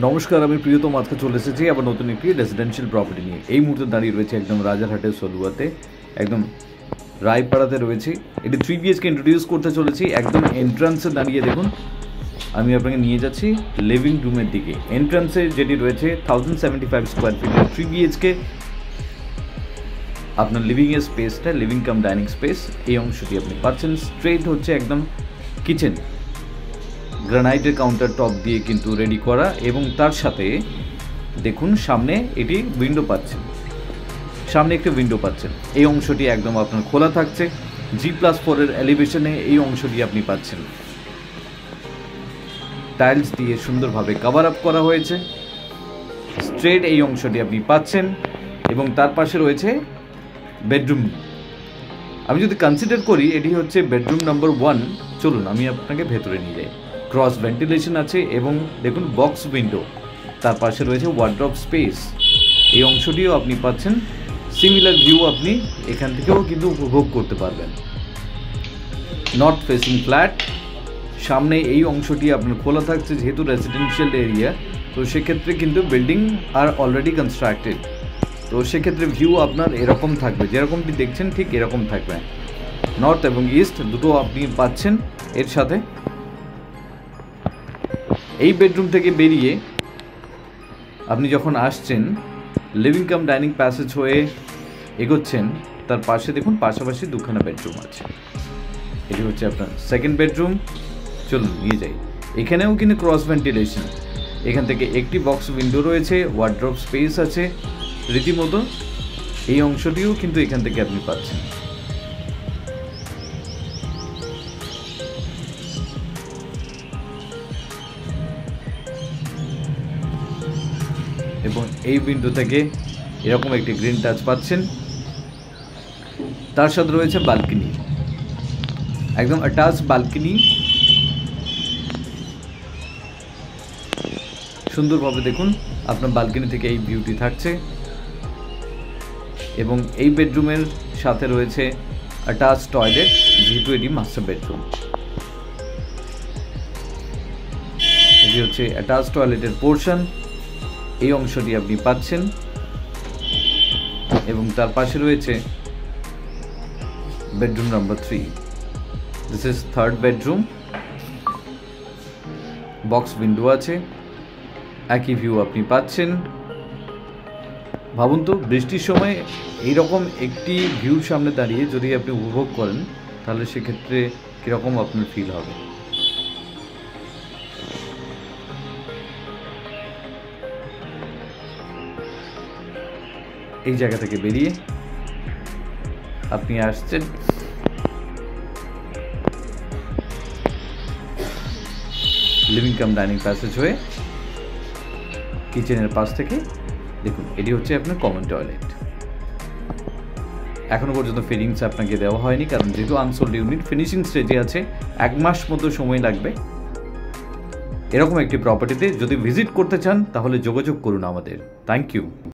নমস্কার, আমি প্রিয়তম আজকে চলে এসেছি আবার নতুন একটি রেসিডেন্সিয়াল প্রপার্টি নিয়ে। এই মুহূর্তে দাঁড়িয়ে রয়েছে একদম রাজারহাটের সলুয়াতে, একদম রায়পাড়াতে রয়েছে। এটি 3 BHK ইন্ট্রোডিউস করতে চলেছি। একদম এন্ট্রান্সে দাঁড়িয়ে দেখুন, আমি আপনাকে নিয়ে যাচ্ছি লিভিং রুমের দিকে। এন্ট্রান্সে যেটি রয়েছে 1075 স্কোয়ার ফিটের 3 BHK আপনার লিভিংয়ের স্পেসটা, লিভিং কাম ডাইনিং স্পেস, এই অংশটি আপনি পাচ্ছেন। স্ট্রেট হচ্ছে একদম কিচেন, গ্রানাইটের কাউন্টার টপ দিয়ে কিন্তু রেডি করা, এবং তার সাথে দেখুন সামনে এটি উইন্ডো পাচ্ছেন, সামনে একটি উইন্ডো পাচ্ছেন। এই অংশটি একদম আপনার খোলা থাকছে। G+4 এর এলিভেশনে এই অংশটি আপনি পাচ্ছেন। টাইলস দিয়ে সুন্দরভাবে কভার আপ করা হয়েছে। স্ট্রেট এই অংশটি আপনি পাচ্ছেন, এবং তার পাশে রয়েছে বেডরুম। আমি যদি কনসিডার করি এটি হচ্ছে বেডরুম নাম্বার 1, চলুন আমি আপনাকে ভেতরে নিয়ে যাই। ক্রস ভেন্টিলেশন আছে এবং দেখুন বক্স উইন্ডো, তার পাশে রয়েছে ওয়ার্ড্রপ স্পেস, এই অংশটিও আপনি পাচ্ছেন। সিমিলার ভিউ আপনি এখান থেকেও কিন্তু উপভোগ করতে পারবেন। নর্থ ফেসিং ফ্ল্যাট, সামনে এই অংশটি আপনার খোলা থাকছে, যেহেতু রেসিডেন্সিয়াল এরিয়া, তো সেক্ষেত্রে কিন্তু বিল্ডিং আর অলরেডি কনস্ট্রাক্টেড, তো সেক্ষেত্রে ভিউ আপনার এরকম থাকবে, যেরকমটি দেখছেন ঠিক এরকম থাকবে। নর্থ এবং ইস্ট দুটো আপনি পাচ্ছেন। এর সাথে এই বেডরুম থেকে বেরিয়ে আপনি যখন আসছেন, লিভিং কাম ডাইনিং প্যাসেজ হয়ে এগোচ্ছেন, তার পাশে দেখুন পাশাপাশি দুখানা বেডরুম আছে। এটি হচ্ছে আপনার সেকেন্ড বেডরুম। চলুন নিয়ে যাই। এখানেও কিন্তু ক্রস ভেন্টিলেশন, এখান থেকে একটি বক্স উইন্ডো রয়েছে, ওয়ার্ড্রপ স্পেস আছে রীতিমতো। এই অংশটিও কিন্তু এখান থেকে আপনি পাচ্ছেন। এবং এই উইন্ডো থেকে এরকম একটি গ্রিন টাচ পাচ্ছেন। তার সাথে রয়েছে বালকনি, একদম অ্যাটাচ বালকনি। সুন্দরভাবে দেখুন আপনার বালকনি থেকে এই ভিউটি থাকছে। এবং এই বেডরুমের সাথে রয়েছে অ্যাটাচ টয়লেট, যেহেতু এটি মাস্টার বেডরুম। এটি হচ্ছে অ্যাটাচ টয়লেটের পোর্শন, এই অংশটি আপনি পাচ্ছেন। এবং তার পাশে রয়েছে bedroom number 3। This is third bedroom. Box window আছে, একই ভিউ আপনি পাচ্ছেন। ভাবুন তো, বৃষ্টির সময় এইরকম একটি ভিউর সামনে দাঁড়িয়ে যদি আপনি উপভোগ করেন, তাহলে সেক্ষেত্রে কীরকম আপনার ফিল হবে। এই জায়গা থেকে বেরিয়ে আপনি আসছেন লিভিং কাম ডাইনিং প্যাসেজ হয়ে কিচেনের পাশ থেকে দেখুন এটি হচ্ছে আপনার কমন টয়লেট। এখনো পর্যন্ত ফিটিংস আপনাকে দেওয়া হয়নি, কারণ যেহেতু আনসোল্ড ইউনিট ফিনিশিং স্টেজে আছে, 1 মাস মতো সময় লাগবে। এরকম একটি প্রপার্টিতে যদি ভিজিট করতে চান তাহলে যোগাযোগ করুন আমাদের। Thank you.